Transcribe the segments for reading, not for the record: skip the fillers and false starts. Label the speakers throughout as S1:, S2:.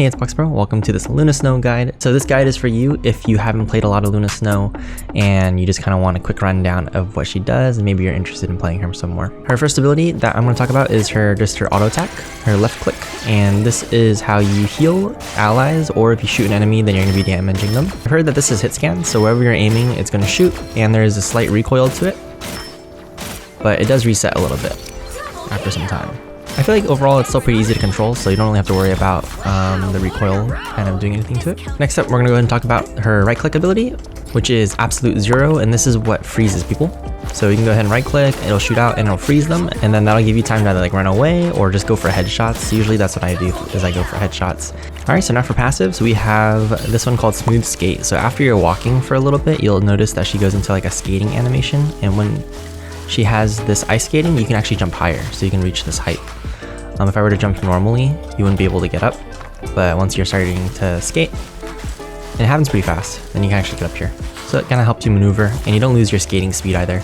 S1: Hey, it's PoxiiPro. Welcome to this Luna Snow guide. So this guide is for you if you haven't played a lot of Luna Snow and you just kind of want a quick rundown of what she does, and maybe you're interested in playing her some more. Her first ability that I'm going to talk about is her auto attack, her left click, and this is how you heal allies, or if you shoot an enemy then you're going to be damaging them. I've heard that this is hit scan, so wherever you're aiming it's going to shoot, and there is a slight recoil to it, but it does reset a little bit after some time. I feel like overall it's still pretty easy to control, so you don't really have to worry about the recoil kind of doing anything to it. Next up, we're going to go ahead and talk about her right click ability, which is absolute 0, and this is what freezes people. So you can go ahead and right click, it'll shoot out and it'll freeze them, and then that'll give you time to either like run away or just go for headshots. Usually that's what I do, is I go for headshots. Alright, so now for passives, we have this one called Smooth Skate. So after you're walking for a little bit, you'll notice that she goes into like a skating animation, and when she has this ice skating, you can actually jump higher, so you can reach this height. If I were to jump normally, you wouldn't be able to get up, but once you're starting to skate, and it happens pretty fast, then you can actually get up here. So it kind of helps you maneuver, and you don't lose your skating speed either.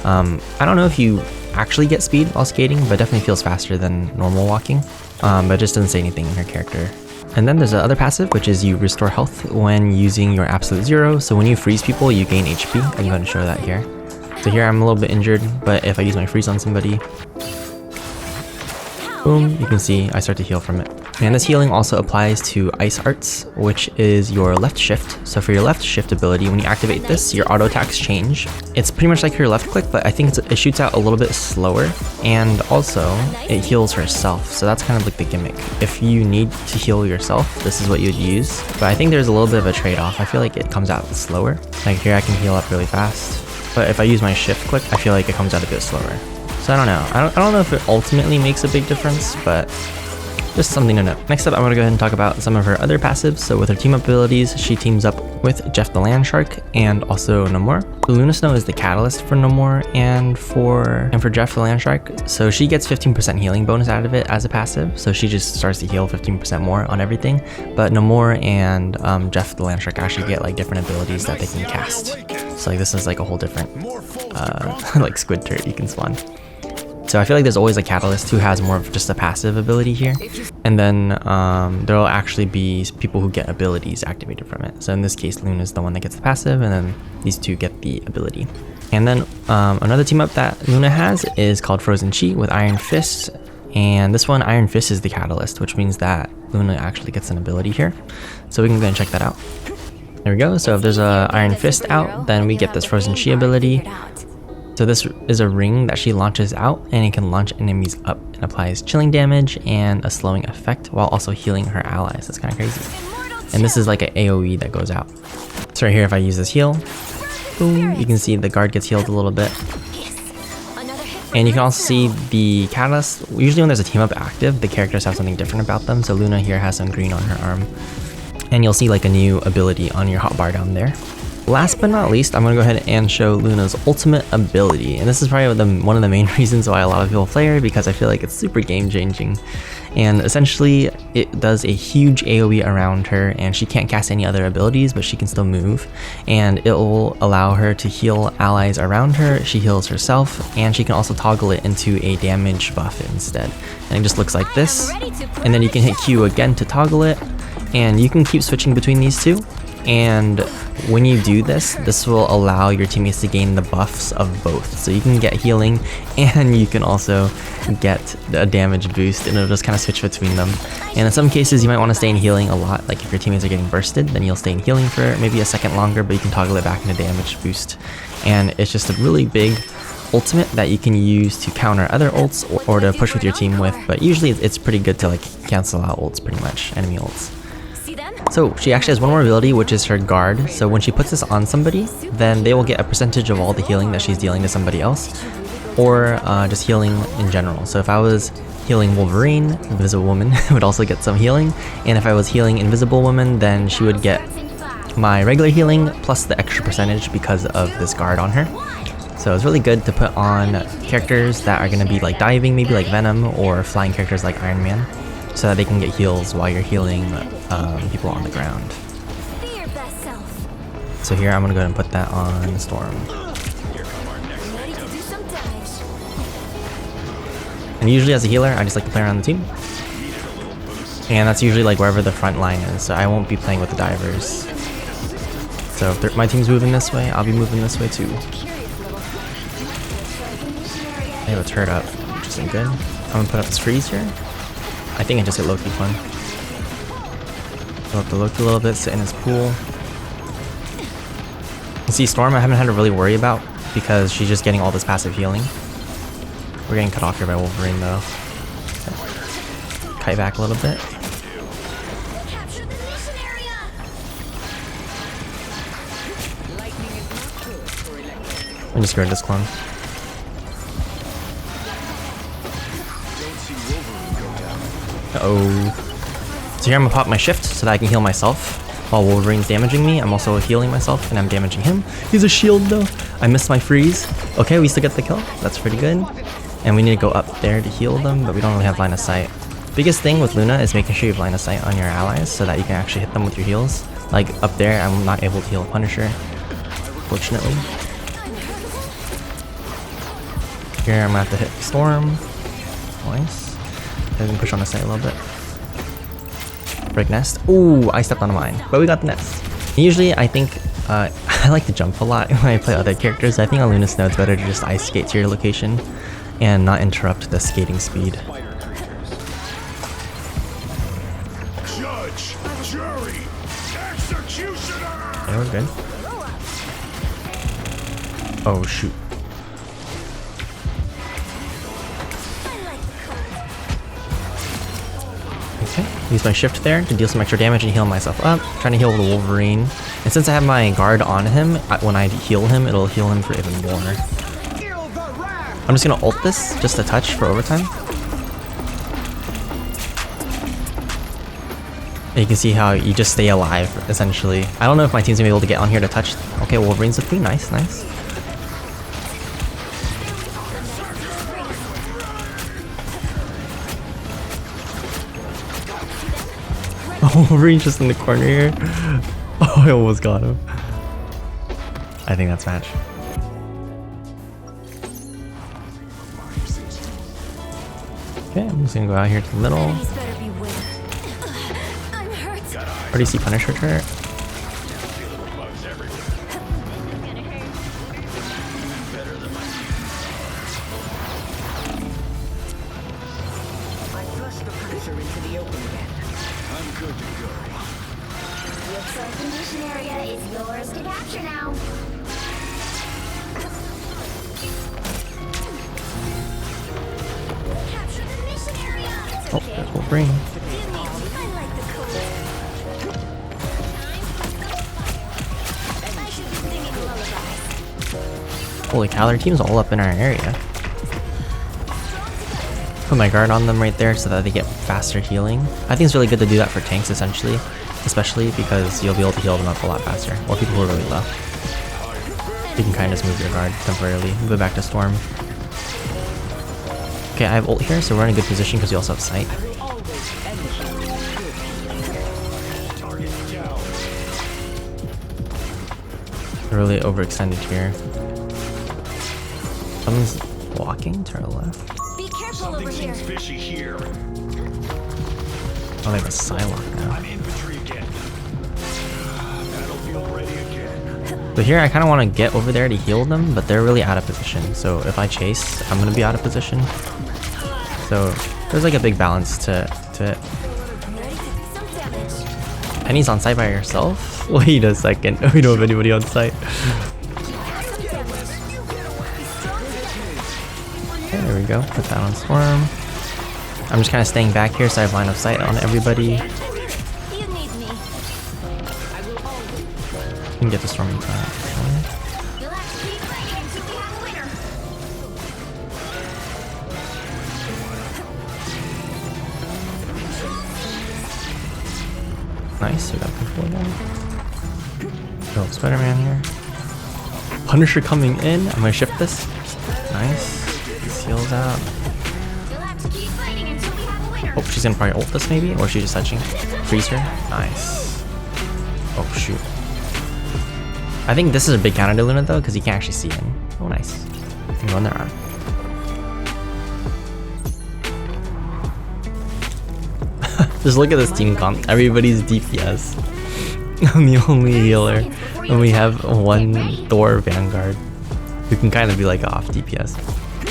S1: I don't know if you actually get speed while skating, but it definitely feels faster than normal walking, but it just doesn't say anything in her character. And then there's the other passive, which is you restore health when using your absolute 0. So when you freeze people, you gain HP. I can go ahead and show that here. So here I'm a little bit injured, but if I use my freeze on somebody, boom, you can see I start to heal from it. And this healing also applies to Ice Arts, which is your left shift. So for your left shift ability, when you activate this, your auto attacks change. It's pretty much like your left click, but I think it shoots out a little bit slower, and also it heals herself. So that's kind of like the gimmick. If you need to heal yourself, this is what you'd use. But I think there's a little bit of a trade-off. I feel like it comes out slower. Like here I can heal up really fast, but if I use my shift click, I feel like it comes out a bit slower. So I don't know. I don't know if it ultimately makes a big difference, but just something to note. Next up, I'm going to go ahead and talk about some of her other passives. So with her team up abilities, she teams up with Jeff the Land Shark and also Namor. Luna Snow is the catalyst for Namor and for Jeff the Land Shark. So she gets 15% healing bonus out of it as a passive. So she just starts to heal 15% more on everything. But Namor and Jeff the Land Shark actually get like different abilities that they can cast. So like this is like a whole different like squid turret you can spawn. So I feel like there's always a catalyst who has more of just a passive ability here. And then there'll actually be people who get abilities activated from it. So in this case, Luna is the one that gets the passive, and then these two get the ability. And then another team up that Luna has is called Frozen Chi with Iron Fist. And this one, Iron Fist, is the catalyst, which means that Luna actually gets an ability here. So we can go and check that out. There we go. So if there's a Iron Fist out, then we get this Frozen Chi ability. So this is a ring that she launches out, and it can launch enemies up. It applies chilling damage and a slowing effect while also healing her allies. That's kind of crazy. And this is like an AoE that goes out. So right here, if I use this heal, boom, you can see the guard gets healed a little bit. And you can also see the catalyst. Usually when there's a team up active, the characters have something different about them. So Luna here has some green on her arm. And you'll see like a new ability on your hotbar down there. Last but not least, I'm going to go ahead and show Luna's ultimate ability, and this is probably one of the main reasons why a lot of people play her, because I feel like it's super game changing. And essentially it does a huge AoE around her, and she can't cast any other abilities, but she can still move, and it will allow her to heal allies around her. She heals herself, and she can also toggle it into a damage buff instead, and it just looks like this. And then you can hit Q again to toggle it, and you can keep switching between these two. And when you do this, this will allow your teammates to gain the buffs of both. So you can get healing, and you can also get a damage boost, and it'll just kind of switch between them. And in some cases, you might want to stay in healing a lot. Like if your teammates are getting bursted, then you'll stay in healing for maybe a second longer, but you can toggle it back into damage boost. And it's just a really big ultimate that you can use to counter other ults or to push with your team with. But usually it's pretty good to like cancel out ults, pretty much, enemy ults. So she actually has one more ability, which is her guard. So when she puts this on somebody, then they will get a percentage of all the healing that she's dealing to somebody else, or just healing in general. So if I was healing Wolverine, Invisible Woman would also get some healing, and if I was healing Invisible Woman, then she would get my regular healing plus the extra percentage because of this guard on her. So it's really good to put on characters that are going to be like diving, maybe like Venom, or flying characters like Iron Man, so that they can get heals while you're healing people on the ground. So here I'm gonna go ahead and put that on Storm. And usually as a healer, I just like to play around the team. And that's usually like wherever the front line is, so I won't be playing with the divers. So if my team's moving this way, I'll be moving this way too. They have a turret up, which isn't good. I'm gonna put up this freeze here. I think I just hit Loki fun. Fill up the Loki a little bit, sit in his pool. You see Storm I haven't had to really worry about because she's just getting all this passive healing. We're getting cut off here by Wolverine though. Kite back a little bit. I'm just scared of this clone. Uh-oh. So here I'm gonna pop my shift so that I can heal myself. While Wolverine's damaging me, I'm also healing myself and I'm damaging him. He's a shield though. I missed my freeze. Okay, we still get the kill. That's pretty good. And we need to go up there to heal them, but we don't really have line of sight. Biggest thing with Luna is making sure you have line of sight on your allies so that you can actually hit them with your heals. Like up there, I'm not able to heal a Punisher, fortunately. Here I'm gonna have to hit Storm. Nice. I can push on the side a little bit. Break nest. Ooh, I stepped on a mine, but we got the nest. Usually I think I like to jump a lot when I play other characters. I think on Luna Snow it's better to just ice skate to your location and not interrupt the skating speed.
S2: Judge, jury, executioner.
S1: Okay, we're good. Oh shoot. Okay, use my shift there to deal some extra damage and heal myself up. Trying to heal the Wolverine. And since I have my guard on him, when I heal him, it'll heal him for even more. I'm just gonna ult this, just a touch for overtime. And you can see how you just stay alive, essentially. I don't know if my team's gonna be able to get on here to touch. Okay, Wolverine's with me. Nice, nice. Wolverine's just in the corner here. Oh, I almost got him. I think that's match. Okay, I'm just gonna go out here to the middle. Where do you see Punisher turret? Oh, there's Wolverine. Holy cow, their team's all up in our area. Put my guard on them right there so that they get faster healing. I think it's really good to do that for tanks essentially, especially because you'll be able to heal them up a lot faster, or people who are really low. You can kind of just move your guard temporarily, move it back to Storm. Okay, I have ult here, so we're in a good position because we also have sight. We're really overextended here. Someone's walking to our left.
S3: Be careful over here.
S2: Fishy here.
S1: Oh, they have a Psylocke now.
S2: I'm infantry again. Battlefield ready again.
S1: So here I kind of want to get over there to heal them, but they're really out of position. So if I chase, I'm going to be out of position. So there's like a big balance to it. Penny's on site by herself? Wait a second. We don't have anybody on site. Okay, there we go. Put that on Storm. I'm just kind of staying back here so I have line of sight on everybody. You can get the Storm in time. Nice, we got control down. Oh, Spider-Man here. Punisher coming in. I'm gonna shift this. Nice. These heals out. Oh, she's gonna probably ult this maybe, or she's just touching. Freeze her. Nice. Oh shoot. I think this is a big counter to Luna though, because you can't actually see him. Oh nice. You can run there on. Just look at this team comp. Everybody's DPS. I'm the only healer. And we have one Thor Vanguard who can kind of be like off DPS.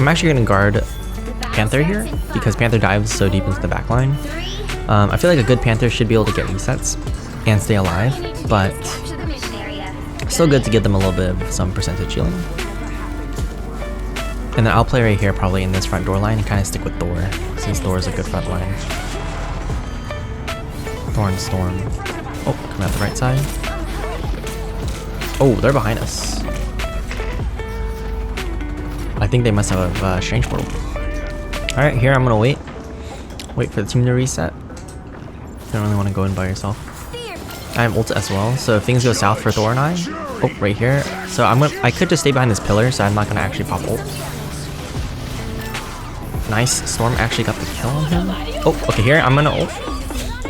S1: I'm actually going to guard Panther here because Panther dives so deep into the backline. I feel like a good Panther should be able to get resets and stay alive, but still good to give them a little bit of some percentage healing. And then I'll play right here probably in this front door line and kind of stick with Thor, since Thor is a good front line. Thor and Storm. Oh, coming out the right side. Oh, they're behind us. I think they must have a strange portal. Alright, here I'm gonna wait. Wait for the team to reset. Don't really want to go in by yourself. I have ult as well, so if things go south for Thor and I, oh, right here. So I could just stay behind this pillar, so I'm not gonna actually pop ult. Nice, Storm actually got the kill on him. Oh, okay, here I'm gonna ult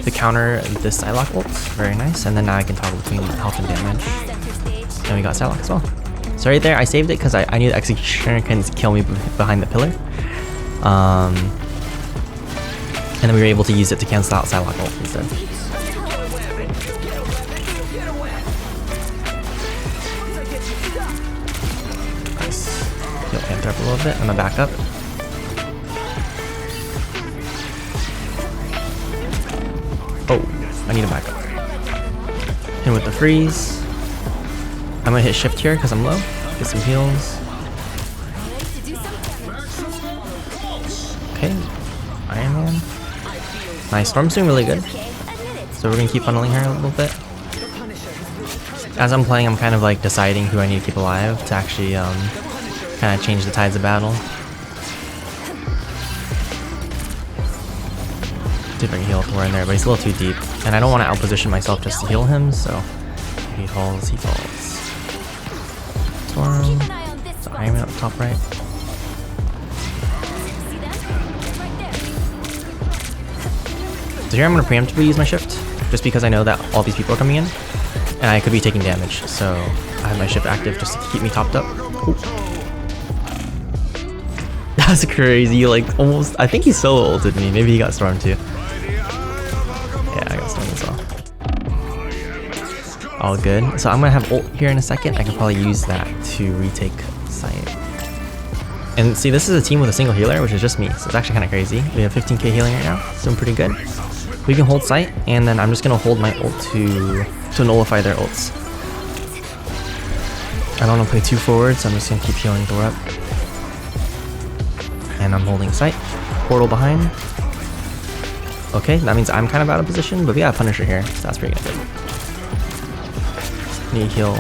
S1: to counter this Psylocke ult. Very nice, and then now I can toggle between health and damage. And we got Psylocke as well. So right there, I saved it because I knew the Executioner can kill me behind the pillar. And then we were able to use it to cancel out Psylocke ult instead. Nice. Heal Panther up a little bit. I'm gonna back up. Oh, I need to back up. And with the freeze, I'm gonna hit shift here because I'm low. Get some heals. Okay, Iron Man. Nice, Storm's doing really good. So we're gonna keep funneling her a little bit. As I'm playing, I'm kind of like deciding who I need to keep alive to actually kind of change the tides of battle. See if I can heal Thor in there, but he's a little too deep. And I don't want to outposition myself just to heal him, so he falls, he falls. Storm, the Iron Man up top right. So here I'm going to preemptively use my shift, just because I know that all these people are coming in, and I could be taking damage, so I have my shift active just to keep me topped up. Ooh. That's crazy, like almost, I think he solo ulted me, maybe he got Storm too. Yeah, I got Storm as well. All good, so I'm going to have ult here in a second. I can probably use that to retake site. And see, this is a team with a single healer, which is just me, so it's actually kind of crazy. We have 15k healing right now, it's doing pretty good. We can hold site, and then I'm just gonna hold my ult to nullify their ults. I don't want to play too forward, so I'm just gonna keep healing Thor up. And I'm holding site. Portal behind. Okay, that means I'm kind of out of position, but we got a Punisher here, so that's pretty good. Need to heal.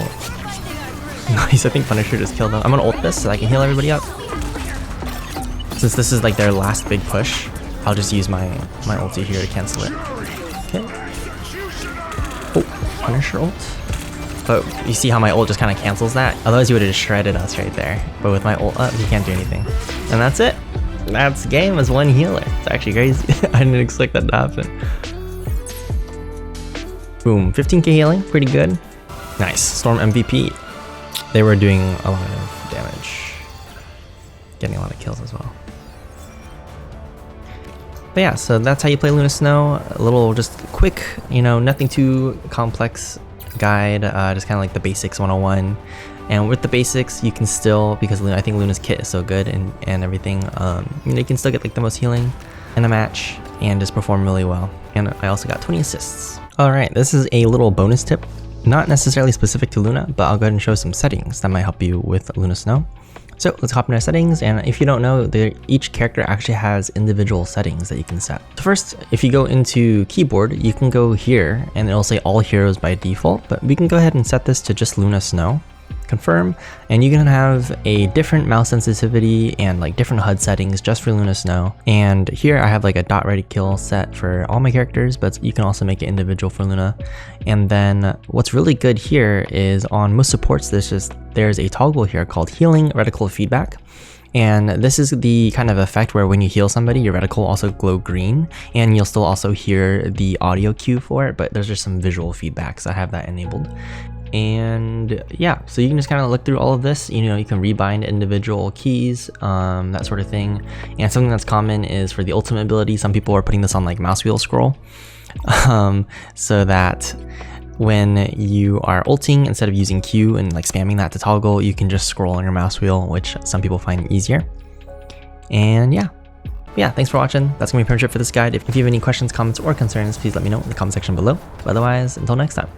S1: Nice, I think Punisher just killed them. I'm gonna ult this so I can heal everybody up. Since this is like their last big push, I'll just use my ulti here to cancel it. Okay. Oh, Punisher ult. But you see how my ult just kind of cancels that? Otherwise he would have just shredded us right there. But with my ult up, he can't do anything. And that's it. That's game as one healer. It's actually crazy. I didn't expect that to happen. Boom, 15k healing, pretty good. Nice, Storm MVP. They were doing a lot of damage. Getting a lot of kills as well. But yeah, so that's how you play Luna Snow. A little just quick, you know, nothing too complex guide, just kind of like the basics 101. And with the basics, you can still, because I think Luna's kit is so good and everything, you know, you can still get like the most healing in a match and just perform really well. And I also got 20 assists. Alright, this is a little bonus tip. Not necessarily specific to Luna, but I'll go ahead and show some settings that might help you with Luna Snow. So let's hop into settings, and if you don't know, each character actually has individual settings that you can set. So first, if you go into keyboard, you can go here and it'll say all heroes by default, but we can go ahead and set this to just Luna Snow. Confirm, and you can have a different mouse sensitivity and like different HUD settings just for Luna Snow. And here I have like a dot ready kill set for all my characters, but you can also make it individual for Luna. And then what's really good here is on most supports, there's a toggle here called healing reticle feedback. And this is the kind of effect where when you heal somebody, your reticle also glow green, and you'll still also hear the audio cue for it, but there's just some visual feedback, so I have that enabled. And yeah, so you can just kind of look through all of this. You know, you can rebind individual keys, that sort of thing. And something that's common is for the ultimate ability, some people are putting this on like mouse wheel scroll, so that when you are ulting, instead of using Q and like spamming that to toggle, you can just scroll on your mouse wheel, which some people find easier. And yeah, thanks for watching. That's gonna be pretty much it for this guide. If you have any questions, comments, or concerns, please let me know in the comment section below. But otherwise, until next time.